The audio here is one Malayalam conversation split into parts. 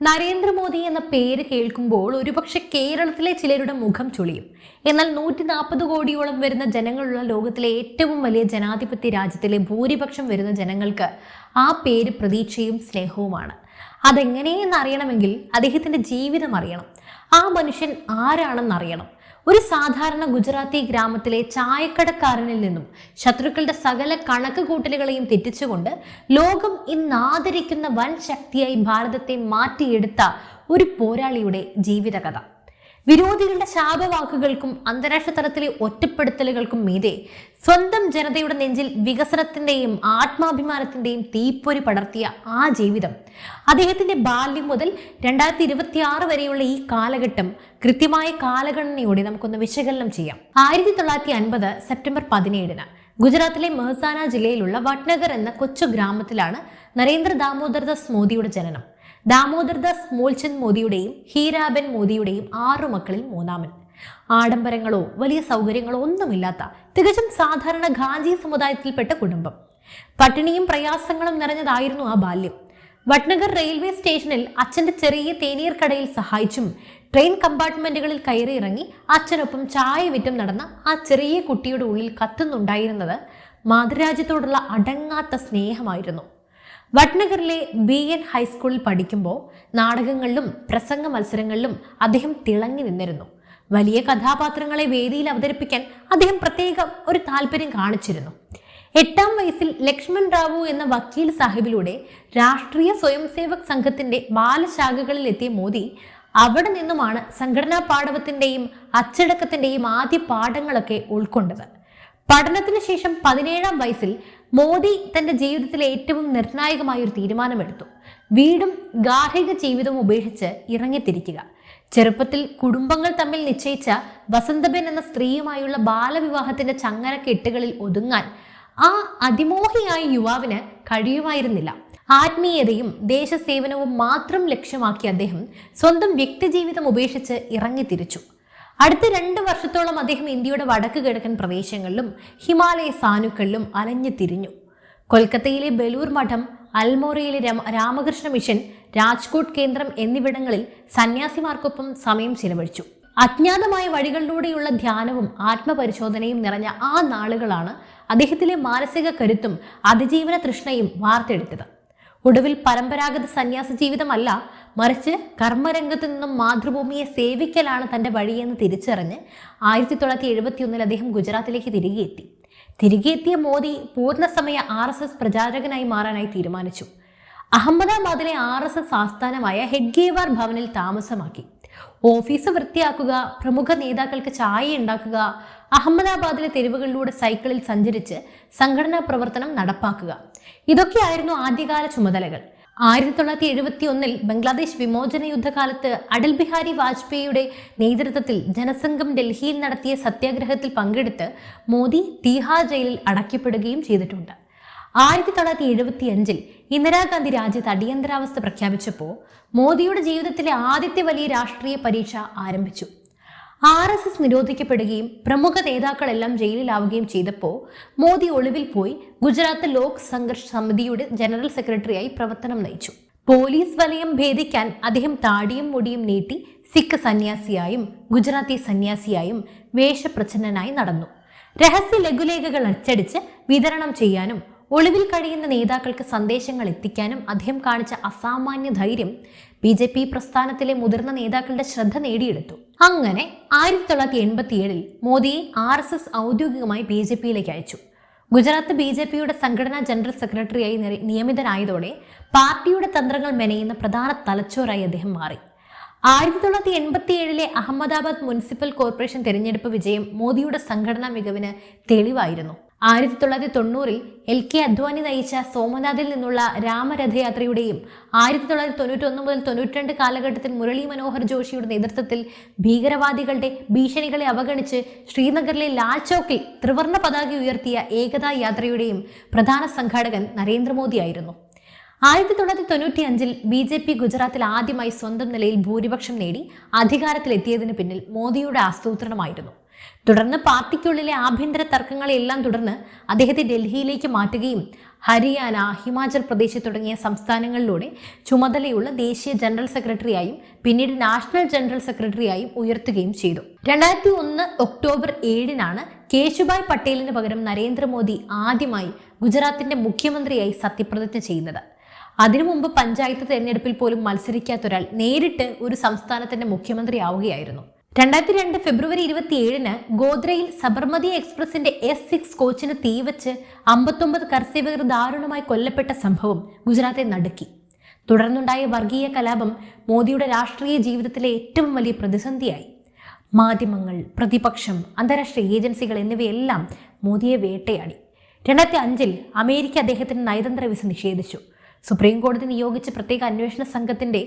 നരേന്ദ്രമോദി എന്ന പേര് കേൾക്കുമ്പോൾ ഒരുപക്ഷെ കേരളത്തിലെ ചിലരുടെ മുഖം ചുളിയും. എന്നാൽ 140 കോടിയോളം വരുന്ന ജനങ്ങളുള്ള ലോകത്തിലെ ഏറ്റവും വലിയ ജനാധിപത്യ രാജ്യത്തിലെ ഭൂരിപക്ഷം വരുന്ന ജനങ്ങൾക്ക് ആ പേര് പ്രതീക്ഷയും സ്നേഹവുമാണ്. അതെങ്ങനെയെന്ന് അറിയണമെങ്കിൽ അദ്ദേഹത്തിന്റെ ജീവിതം അറിയണം, ആ മനുഷ്യൻ ആരാണെന്നറിയണം. ഒരു സാധാരണ ഗുജറാത്തി ഗ്രാമത്തിലെ ചായക്കടക്കാരനിൽ നിന്നും ശത്രുക്കളുടെ സകല കണക്ക് കൂട്ടലുകളെയും തെറ്റിച്ചുകൊണ്ട് ലോകം ഇന്ന് ആദരിക്കുന്ന വൻ ശക്തിയായി ഭാരതത്തെ മാറ്റിയെടുത്ത ഒരു പോരാളിയുടെ ജീവിതകഥ. വിരോധികളുടെ ശാപവാക്കുകൾക്കും അന്താരാഷ്ട്ര തലത്തിലെ ഒറ്റപ്പെടുത്തലുകൾക്കും മീതെ സ്വന്തം ജനതയുടെ നെഞ്ചിൽ വികസനത്തിന്റെയും ആത്മാഭിമാനത്തിന്റെയും തീപ്പൊരി പടർത്തിയ ആ ജീവിതം, അദ്ദേഹത്തിന്റെ ബാല്യം മുതൽ 2026 വരെയുള്ള ഈ കാലഘട്ടം കൃത്യമായ കാലഗണനയോടെ നമുക്കൊന്ന് വിശകലനം ചെയ്യാം. 1950 സെപ്റ്റംബർ 17 ഗുജറാത്തിലെ മെഹ്സാന ജില്ലയിലുള്ള വട്നഗർ എന്ന കൊച്ചു ഗ്രാമത്തിലാണ് നരേന്ദ്ര ദാമോദർദാസ് മോദിയുടെ ജനനം. ദാമോദർദാസ് മൂൽചന്ദ് മോദിയുടെയും ഹീരാബെൻ മോദിയുടെയും 6 മക്കളിൽ മൂന്നാമൻ. ആഡംബരങ്ങളോ വലിയ സൗകര്യങ്ങളോ ഒന്നുമില്ലാത്ത തികച്ചും സാധാരണ ഖാജി സമുദായത്തിൽപ്പെട്ട കുടുംബം. പട്ടിണിയും പ്രയാസങ്ങളും നിറഞ്ഞതായിരുന്നു ആ ബാല്യം. വട്നഗർ റെയിൽവേ സ്റ്റേഷനിൽ അച്ഛന്റെ ചെറിയ തേനീർ കടയിൽ സഹായിച്ചും ട്രെയിൻ കമ്പാർട്ട്മെന്റുകളിൽ കയറി ഇറങ്ങി അച്ഛനൊപ്പം ചായ വിറ്റും നടന്ന ആ ചെറിയ കുട്ടിയുടെ ഉള്ളിൽ കത്തുന്നുണ്ടായിരുന്നത് മാതൃരാജ്യത്തോടുള്ള അടങ്ങാത്ത സ്നേഹമായിരുന്നു. വട്നഗറിലെ BN ഹൈസ്കൂളിൽ പഠിക്കുമ്പോൾ നാടകങ്ങളിലും പ്രസംഗ മത്സരങ്ങളിലും അദ്ദേഹം തിളങ്ങി നിന്നിരുന്നു. വലിയ കഥാപാത്രങ്ങളെ വേദിയിൽ അവതരിപ്പിക്കാൻ അദ്ദേഹം പ്രത്യേകം ഒരു താല്പര്യം കാണിച്ചിരുന്നു. 8ാം വയസ്സിൽ ലക്ഷ്മൺ റാവു എന്ന വക്കീൽ സാഹിബിലൂടെ രാഷ്ട്രീയ സ്വയംസേവക് സംഘത്തിന്റെ ബാലശാഖകളിൽ എത്തിയ മോദി അവിടെ നിന്നുമാണ് സംഘടനാ പാടവത്തിന്റെയും അച്ചടക്കത്തിന്റെയും ആദ്യ പാഠങ്ങളൊക്കെ ഉൾക്കൊണ്ടത്. പഠനത്തിന് ശേഷം 17ാം വയസ്സിൽ മോദി തന്റെ ജീവിതത്തിലെ ഏറ്റവും നിർണായകമായ ഒരു തീരുമാനമെടുത്തു. വീടും ഗാർഹിക ജീവിതവും ഉപേക്ഷിച്ച് ഇറങ്ങിത്തിരിക്കുക. ചെറുപ്പത്തിൽ കുടുംബങ്ങൾ തമ്മിൽ നിശ്ചയിച്ച വസന്തബെൻ എന്ന സ്ത്രീയുമായുള്ള ബാലവിവാഹത്തിന്റെ ചങ്ങലക്കെട്ടുകളിൽ ഒതുങ്ങാൻ ആ അതിമോഹിയായ യുവാവിന് കഴിയുമായിരുന്നില്ല. ആത്മീയതയും ദേശസേവനവും മാത്രം ലക്ഷ്യമാക്കി അദ്ദേഹം സ്വന്തം വ്യക്തിജീവിതം ഉപേക്ഷിച്ച് ഇറങ്ങിത്തിരിച്ചു. അടുത്ത 2 വർഷത്തോളം അദ്ദേഹം ഇന്ത്യയുടെ വടക്ക് കിഴക്കൻ പ്രദേശങ്ങളിലും ഹിമാലയ സാനുക്കളിലും അലഞ്ഞു തിരിഞ്ഞു. കൊൽക്കത്തയിലെ ബലൂർ മഠം, അൽമോറയിലെ രാമകൃഷ്ണ മിഷൻ, രാജ്കോട്ട് കേന്ദ്രം എന്നിവിടങ്ങളിൽ സന്യാസിമാർക്കൊപ്പം സമയം ചിലവഴിച്ചു. അജ്ഞാതമായ വഴികളിലൂടെയുള്ള ധ്യാനവും ആത്മപരിശോധനയും നിറഞ്ഞ ആ നാളുകളാണ് അദ്ദേഹത്തിലെ മാനസിക കരുത്തും അതിജീവന തൃഷ്ണയും വാർത്തെടുത്തത്. ഒടുവിൽ പരമ്പരാഗത സന്യാസ ജീവിതമല്ല, മറിച്ച് കർമ്മരംഗത്ത് നിന്നും മാതൃഭൂമിയെ സേവിക്കലാണ് തന്റെ വഴിയെന്ന് തിരിച്ചറിഞ്ഞ് 1971 അദ്ദേഹം ഗുജറാത്തിലേക്ക് തിരികെ എത്തിയ മോദി പൂർണ്ണസമയ RSS പ്രചാരകനായി മാറാനായി തീരുമാനിച്ചു. അഹമ്മദാബാദിലെ RSS ആസ്ഥാനമായ ഹെഡ്ഗേവാർ ഭവനിൽ താമസമാക്കി. ഓഫീസ് വൃത്തിയാക്കുക, പ്രമുഖ നേതാക്കൾക്ക് ചായ ഉണ്ടാക്കുക, അഹമ്മദാബാദിലെ തെരുവുകളിലൂടെ സൈക്കിളിൽ സഞ്ചരിച്ച് സംഘടനാ പ്രവർത്തനം നടപ്പാക്കുക, ഇതൊക്കെയായിരുന്നു ആദ്യകാല ചുമതലകൾ. 1971 ബംഗ്ലാദേശ് വിമോചന യുദ്ധകാലത്ത് അടൽ ബിഹാരി വാജ്പേയിയുടെ നേതൃത്വത്തിൽ ജനസംഘം ഡൽഹിയിൽ നടത്തിയ സത്യാഗ്രഹത്തിൽ പങ്കെടുത്ത് മോദി തീഹാർ ജയിലിൽ അടയ്ക്കപ്പെടുകയും ചെയ്തിട്ടുണ്ട്. 1975 ഇന്ദിരാഗാന്ധി രാജ്യത്ത് അടിയന്തരാവസ്ഥ പ്രഖ്യാപിച്ചപ്പോൾ മോദിയുടെ ജീവിതത്തിലെ ആദ്യത്തെ വലിയ രാഷ്ട്രീയ പരീക്ഷ ആരംഭിച്ചു. RSS നിരോധിക്കപ്പെടുകയും പ്രമുഖ നേതാക്കളെല്ലാം ജയിലിലാവുകയും ചെയ്തപ്പോൾ മോദി ഒളിവിൽ പോയി ഗുജറാത്ത് ലോക് സംഘർഷ് സമിതിയുടെ ജനറൽ സെക്രട്ടറിയായി പ്രവർത്തനം നയിച്ചു. പോലീസ് വലയം ഭേദിക്കാൻ അദ്ദേഹം താടിയും മുടിയും നീട്ടി സിഖ് സന്യാസിയായും ഗുജറാത്തി സന്യാസിയായും വേഷപ്രച്ഛന്നനായി നടന്നു. രഹസ്യ ലഘുലേഖകൾ അച്ചടിച്ച് വിതരണം ചെയ്യാനും ഒളിവിൽ കഴിയുന്ന നേതാക്കൾക്ക് സന്ദേശങ്ങൾ എത്തിക്കാനും അദ്ദേഹം കാണിച്ച അസാമാന്യ ധൈര്യം BJP പ്രസ്ഥാനത്തിലെ മുതിർന്ന നേതാക്കളുടെ ശ്രദ്ധ നേടിയെടുത്തു. അങ്ങനെ 1987 മോദിയെ RSS ഔദ്യോഗികമായി BJPയിലേക്ക് അയച്ചു. ഗുജറാത്ത് BJPയുടെ സംഘടനാ ജനറൽ സെക്രട്ടറിയായി നിയമിതനായതോടെ പാർട്ടിയുടെ തന്ത്രങ്ങൾ മെനയുന്ന പ്രധാന തലച്ചോറായി അദ്ദേഹം മാറി. 1987 അഹമ്മദാബാദ് മുനിസിപ്പൽ കോർപ്പറേഷൻ തെരഞ്ഞെടുപ്പ് വിജയം മോദിയുടെ സംഘടനാ മികവിന് തെളിവായിരുന്നു. 1990 LK അദ്വാനി നയിച്ച സോമനാഥിൽ നിന്നുള്ള രാമരഥയാത്രയുടെയും 1991 മുതൽ 92 കാലഘട്ടത്തിൽ മുരളി മനോഹർ ജോഷിയുടെ നേതൃത്വത്തിൽ ഭീകരവാദികളുടെ ഭീഷണികളെ അവഗണിച്ച് ശ്രീനഗറിലെ ലാൽ ചൗക്കിൽ ത്രിവർണ്ണ പതാക ഉയർത്തിയ ഏകതാ യാത്രയുടെയും പ്രധാന സംഘാടകൻ നരേന്ദ്രമോദിയായിരുന്നു. 1995 BJP ഗുജറാത്തിൽ ആദ്യമായി സ്വന്തം നിലയിൽ ഭൂരിപക്ഷം നേടി അധികാരത്തിലെത്തിയതിന് പിന്നിൽ മോദിയുടെ ആസൂത്രണമായിരുന്നു. തുടർന്ന് പാർട്ടിക്കുള്ളിലെ ആഭ്യന്തര തർക്കങ്ങളെല്ലാം തുടർന്ന് അദ്ദേഹത്തെ ഡൽഹിയിലേക്ക് മാറ്റുകയും ഹരിയാന, ഹിമാചൽ പ്രദേശ് തുടങ്ങിയ സംസ്ഥാനങ്ങളിലൂടെ ചുമതലയുള്ള ദേശീയ ജനറൽ സെക്രട്ടറിയായും പിന്നീട് നാഷണൽ ജനറൽ സെക്രട്ടറിയായും ഉയർത്തുകയും ചെയ്തു. 2001 ഒക്ടോബർ 7-നാണ് കേശുഭായ് പട്ടേലിന് പകരം നരേന്ദ്രമോദി ആദ്യമായി ഗുജറാത്തിന്റെ മുഖ്യമന്ത്രിയായി സത്യപ്രതിജ്ഞ ചെയ്യുന്നത്. അതിനു മുമ്പ് പഞ്ചായത്ത് തെരഞ്ഞെടുപ്പിൽ പോലും മത്സരിക്കാത്ത ഒരാൾ നേരിട്ട് ഒരു സംസ്ഥാനത്തിന്റെ മുഖ്യമന്ത്രിയാവുകയായിരുന്നു. 2002 ഫെബ്രുവരി 27-ന് ഗോദ്രയിൽ സബർമതി എക്സ്പ്രസിന്റെ S6 കോച്ചിന് തീവച്ച് 59 കർസേവകർ ദാരുണമായി കൊല്ലപ്പെട്ട സംഭവം ഗുജറാത്തെ നടുക്കി. തുടർന്നുണ്ടായ വർഗീയ കലാപം മോദിയുടെ രാഷ്ട്രീയ ജീവിതത്തിലെ ഏറ്റവും വലിയ പ്രതിസന്ധിയായി. മാധ്യമങ്ങൾ, പ്രതിപക്ഷം, അന്താരാഷ്ട്ര ഏജൻസികൾ എന്നിവയെല്ലാം മോദിയെ വേട്ടയാടി. 2005-ൽ അമേരിക്ക അദ്ദേഹത്തിന് നയതന്ത്ര വിസ നിഷേധിച്ചു. സുപ്രീം കോടതി നിയോഗിച്ച പ്രത്യേക അന്വേഷണ സംഘത്തിന്റെ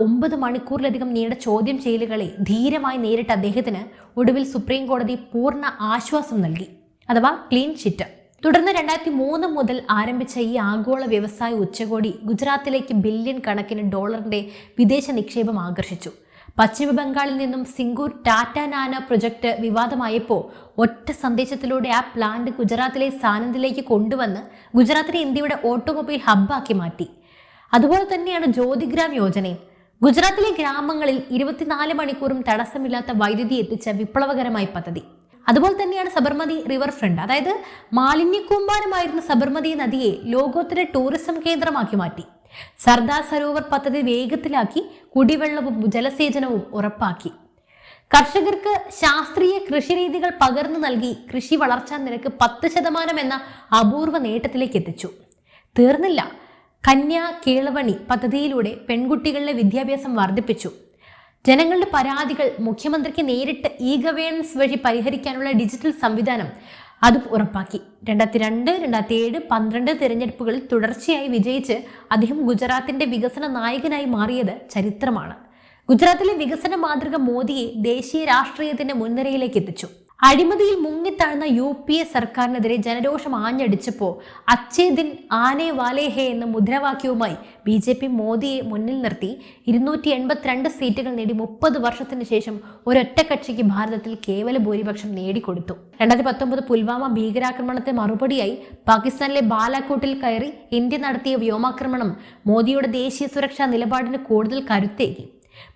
9 മണിക്കൂറിലധികം നീണ്ട ചോദ്യം ചെയ്യലുകളെ ധീരമായി നേരിട്ട അദ്ദേഹത്തിന് ഒടുവിൽ സുപ്രീം കോടതി പൂർണ്ണ ആശ്വാസം നൽകി, അഥവാ ക്ലീൻ ചിറ്റ്. തുടർന്ന് 2003 മുതൽ ആരംഭിച്ച ഈ ആഗോള വ്യവസായ ഉച്ചകോടി ഗുജറാത്തിലേക്ക് ബില്യൺ കണക്കിന് ഡോളറിന്റെ വിദേശ നിക്ഷേപം ആകർഷിച്ചു. പശ്ചിമ ബംഗാളിൽ നിന്നും സിംഗൂർ ടാറ്റ നാനോ പ്രൊജക്ട് വിവാദമായപ്പോൾ ഒറ്റ സന്ദേശത്തിലൂടെ ആ പ്ലാന്റ് ഗുജറാത്തിലെ സാനന്ദിലേക്ക് കൊണ്ടുവന്ന് ഗുജറാത്തിനെ ഇന്ത്യയുടെ ഓട്ടോമൊബൈൽ ഹബ്ബാക്കി മാറ്റി. അതുപോലെ തന്നെയാണ് ജ്യോതിഗ്രാം യോജനയും. ഗുജറാത്തിലെ ഗ്രാമങ്ങളിൽ 24 മണിക്കൂറും തടസ്സമില്ലാത്ത വൈദ്യുതി എത്തിച്ച വിപ്ലവകരമായ പദ്ധതി. അതുപോലെ തന്നെയാണ് സബർമതി റിവർ ഫ്രണ്ട്, അതായത് മാലിന്യക്കൂമ്പാരമായിരുന്ന സബർമതി നദിയെ ലോകോത്തര ടൂറിസം കേന്ദ്രമാക്കി മാറ്റി. സർദാർ സരോവർ പദ്ധതി വേഗത്തിലാക്കി കുടിവെള്ളവും ജലസേചനവും ഉറപ്പാക്കി. കർഷകർക്ക് ശാസ്ത്രീയ കൃഷിരീതികൾ പകർന്നു നൽകി കൃഷി വളർച്ചാ നിരക്ക് 10% എന്ന അപൂർവ നേട്ടത്തിലേക്ക് എത്തിച്ചു. തീർന്നില്ല, കന്യാ കേളവണി പദ്ധതിയിലൂടെ പെൺകുട്ടികളുടെ വിദ്യാഭ്യാസം വർദ്ധിപ്പിച്ചു. ജനങ്ങളുടെ പരാതികൾ മുഖ്യമന്ത്രിക്ക് നേരിട്ട് ഗവേണൻസ് വഴി പരിഹരിക്കാനുള്ള ഡിജിറ്റൽ സംവിധാനം അതും ഉറപ്പാക്കി. 2002, 2007, 2012 തിരഞ്ഞെടുപ്പുകളിൽ തുടർച്ചയായി വിജയിച്ച് അദ്ദേഹം ഗുജറാത്തിന്റെ വികസന നായകനായി മാറിയത് ചരിത്രമാണ്. ഗുജറാത്തിലെ വികസന മാതൃക മോദിയെ ദേശീയ രാഷ്ട്രീയത്തിന്റെ മുൻനിരയിലേക്ക് എത്തിച്ചു. അഴിമതിയിൽ മുങ്ങിത്താഴ്ന്ന UPA സർക്കാരിനെതിരെ ജനരോഷം ആഞ്ഞടിച്ചപ്പോൾ അച്ഛേ ദിൻ ആനെ വാലേ ഹേ എന്ന മുദ്രാവാക്യവുമായി BJP മോദിയെ മുന്നിൽ നിർത്തി 282 സീറ്റുകൾ നേടി 30 വർഷത്തിന് ശേഷം ഒരൊറ്റ കക്ഷിക്ക് ഭാരതത്തിൽ കേവല ഭൂരിപക്ഷം നേടിക്കൊടുത്തു. 2019 പുൽവാമ ഭീകരാക്രമണത്തെ മറുപടിയായി പാകിസ്ഥാനിലെ ബാലാക്കോട്ടിൽ കയറി ഇന്ത്യ നടത്തിയ വ്യോമാക്രമണം മോദിയുടെ ദേശീയ സുരക്ഷാ നിലപാടിന് കൂടുതൽ കരുത്തേകി.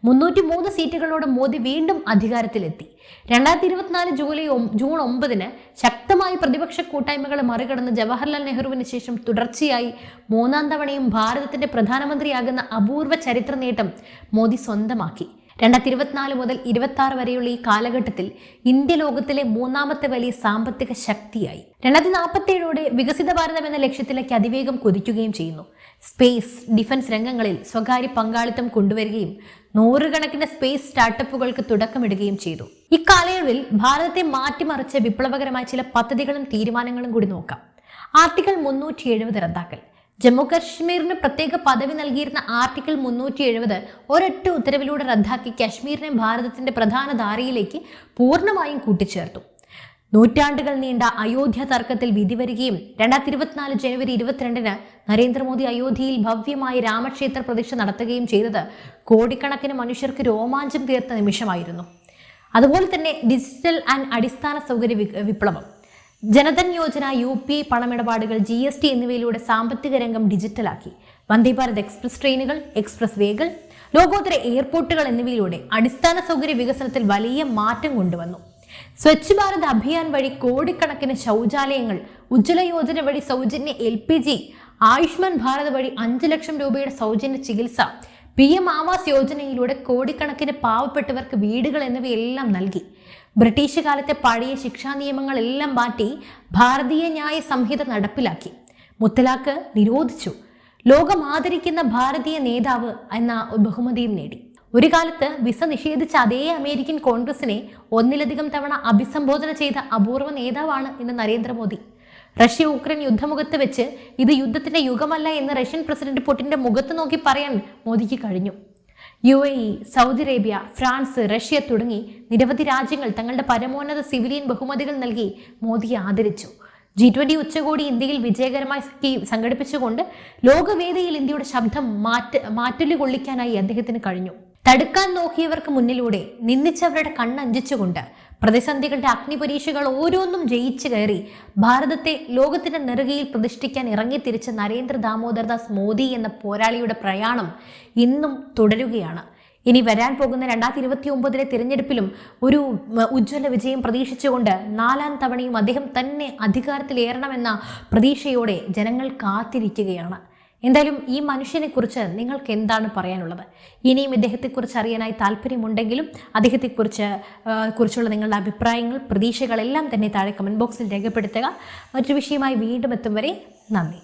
303 സീറ്റുകളോടെ മോദി വീണ്ടും അധികാരത്തിലെത്തി. 2024 ജൂൺ 9-ന് ശക്തമായ പ്രതിപക്ഷ കൂട്ടായ്മകളെ മറികടന്ന് ജവഹർലാൽ നെഹ്റുവിന് ശേഷം തുടർച്ചയായി 3-ാം തവണയും ഭാരതത്തിന്റെ പ്രധാനമന്ത്രിയാകുന്ന അപൂർവ ചരിത്ര നേട്ടം മോദി സ്വന്തമാക്കി. 2024 മുതൽ 2026 വരെയുള്ള ഈ കാലഘട്ടത്തിൽ ഇന്ത്യ ലോകത്തിലെ 3ാമത്തെ വലിയ സാമ്പത്തിക ശക്തിയായി. 2047 വികസിത ഭാരതം എന്ന ലക്ഷ്യത്തിലേക്ക് അതിവേഗം കുതിക്കുകയും ചെയ്യുന്നു. സ്പേസ്, ഡിഫൻസ് രംഗങ്ങളിൽ സ്വകാര്യ പങ്കാളിത്തം കൊണ്ടുവരികയും 100 കണക്കിന് സ്പേസ് സ്റ്റാർട്ടപ്പുകൾക്ക് തുടക്കമിടുകയും ചെയ്തു. ഇക്കാലയളവിൽ ഭാരതത്തെ മാറ്റിമറിച്ച വിപ്ലവകരമായ ചില പദ്ധതികളും തീരുമാനങ്ങളും കൂടി നോക്കാം. ആർട്ടിക്കിൾ 370 റദ്ദാക്കൽ. ജമ്മു കശ്മീരിന് പ്രത്യേക പദവി നൽകിയിരുന്ന ആർട്ടിക്കിൾ 370 ഒരൊറ്റ ഉത്തരവിലൂടെ റദ്ദാക്കി കശ്മീരിനെ ഭാരതത്തിന്റെ പ്രധാന ധാരയിലേക്ക് പൂർണ്ണമായും കൂട്ടിച്ചേർത്തു. നൂറ്റാണ്ടുകൾ നീണ്ട അയോധ്യ തർക്കത്തിൽ വിധി വരികയും 2024 ജനുവരി 22-ന് നരേന്ദ്രമോദി അയോധ്യയിൽ ഭവ്യമായ രാമക്ഷേത്ര പ്രതിഷ്ഠ നടത്തുകയും ചെയ്തത് കോടിക്കണക്കിന് മനുഷ്യർക്ക് രോമാഞ്ചം തീർത്ത നിമിഷമായിരുന്നു. അതുപോലെ തന്നെ ഡിജിറ്റൽ ആൻഡ് അടിസ്ഥാന സൗകര്യ വിപ്ലവം. ജനധൻ യോജന, UPI പണമിടപാടുകൾ, GST എന്നിവയിലൂടെ സാമ്പത്തിക രംഗം ഡിജിറ്റലാക്കി. വന്ദേ ഭാരത് എക്സ്പ്രസ് ട്രെയിനുകൾ, എക്സ്പ്രസ് വേകൾ, ലോകോത്തര എയർപോർട്ടുകൾ എന്നിവയിലൂടെ അടിസ്ഥാന സൗകര്യ വികസനത്തിൽ വലിയ മാറ്റം കൊണ്ടുവന്നു. സ്വച്ഛ് ഭാരത് അഭിയാൻ വഴി കോടിക്കണക്കിന് ശൗചാലയങ്ങൾ, ഉജ്ജ്വല യോജന വഴി സൗജന്യ LPG, ആയുഷ്മാൻ ഭാരത് വഴി 5 ലക്ഷം രൂപയുടെ സൗജന്യ ചികിത്സ, PM ആവാസ് യോജനയിലൂടെ കോടിക്കണക്കിന് പാവപ്പെട്ടവർക്ക് വീടുകൾ എന്നിവയെല്ലാം നൽകി. ബ്രിട്ടീഷ് കാലത്തെ പഴയ ശിക്ഷാ നിയമങ്ങളെല്ലാം മാറ്റി ഭാരതീയ ന്യായ സംഹിത നടപ്പിലാക്കി. മുത്തലാഖ് നിരോധിച്ചു. ലോകം ആദരിക്കുന്ന ഭാരതീയ നേതാവ് എന്ന ബഹുമതിയും നേടി. ഒരു കാലത്ത് വിസ നിഷേധിച്ച അതേ അമേരിക്കൻ കോൺഗ്രസിനെ ഒന്നിലധികം തവണ അഭിസംബോധന ചെയ്ത അപൂർവ നേതാവാണ് ഇന്ന് നരേന്ദ്രമോദി. റഷ്യ ഉക്രൈൻ യുദ്ധമുഖത്ത് വെച്ച് ഇത് യുദ്ധത്തിന്റെ യുഗമല്ല എന്ന് റഷ്യൻ പ്രസിഡന്റ് പുടിന്റെ മുഖത്ത് നോക്കി പറയാൻ മോദിക്ക് കഴിഞ്ഞു. UAE, Saudi Arabia, France, Russia തുടങ്ങി നിരവധി രാജ്യങ്ങൾ തങ്ങളുടെ പരമോന്നത സിവിലിയൻ ബഹുമതികൾ നൽകി മോദിയെ ആദരിച്ചു. G20 ഉച്ചകോടി ഇന്ത്യയിൽ വിജയകരമായി സംഘടിപ്പിച്ചുകൊണ്ട് ലോകവേദിയിൽ ഇന്ത്യയുടെ ശബ്ദം മാറ്റൊലി കൊള്ളിക്കാനായി അദ്ദേഹത്തിന് കഴിഞ്ഞു. തടുക്കാൻ നോക്കിയവർക്ക് മുന്നിലൂടെ നിന്ദിച്ചവരുടെ കണ്ണഞ്ചിച്ചുകൊണ്ട് പ്രതിസന്ധികളുടെ അഗ്നിപരീക്ഷകൾ ഓരോന്നും ജയിച്ചു കയറി ഭാരതത്തെ ലോകത്തിന്റെ നെറുകയിൽ പ്രതിഷ്ഠിക്കാൻ ഇറങ്ങിത്തിരിച്ച നരേന്ദ്ര ദാമോദർദാസ് മോദി എന്ന പോരാളിയുടെ പ്രയാണം ഇന്നും തുടരുകയാണ്. ഇനി വരാൻ പോകുന്ന 2029 തിരഞ്ഞെടുപ്പിലും ഒരു ഉജ്ജ്വല വിജയം പ്രതീക്ഷിച്ചുകൊണ്ട് 4ാം തവണയും അദ്ദേഹം തന്നെ അധികാരത്തിലേറണമെന്ന പ്രതീക്ഷയോടെ ജനങ്ങൾ കാത്തിരിക്കുകയാണ്. എന്തായാലും ഈ മനുഷ്യനെ കുറിച്ച് നിങ്ങൾക്ക് എന്താണ് പറയാനുള്ളത്? ഇനിയും ഇദ്ദേഹത്തെക്കുറിച്ച് അറിയാനായി താല്പര്യമുണ്ടെങ്കിലും കുറിച്ചുള്ള നിങ്ങളുടെ അഭിപ്രായങ്ങൾ, പ്രതീക്ഷകളെല്ലാം തന്നെ താഴെ കമൻറ്റ് ബോക്സിൽ രേഖപ്പെടുത്തുക. മറ്റൊരു വിഷയമായി വീണ്ടും എത്തും വരെ നന്ദി.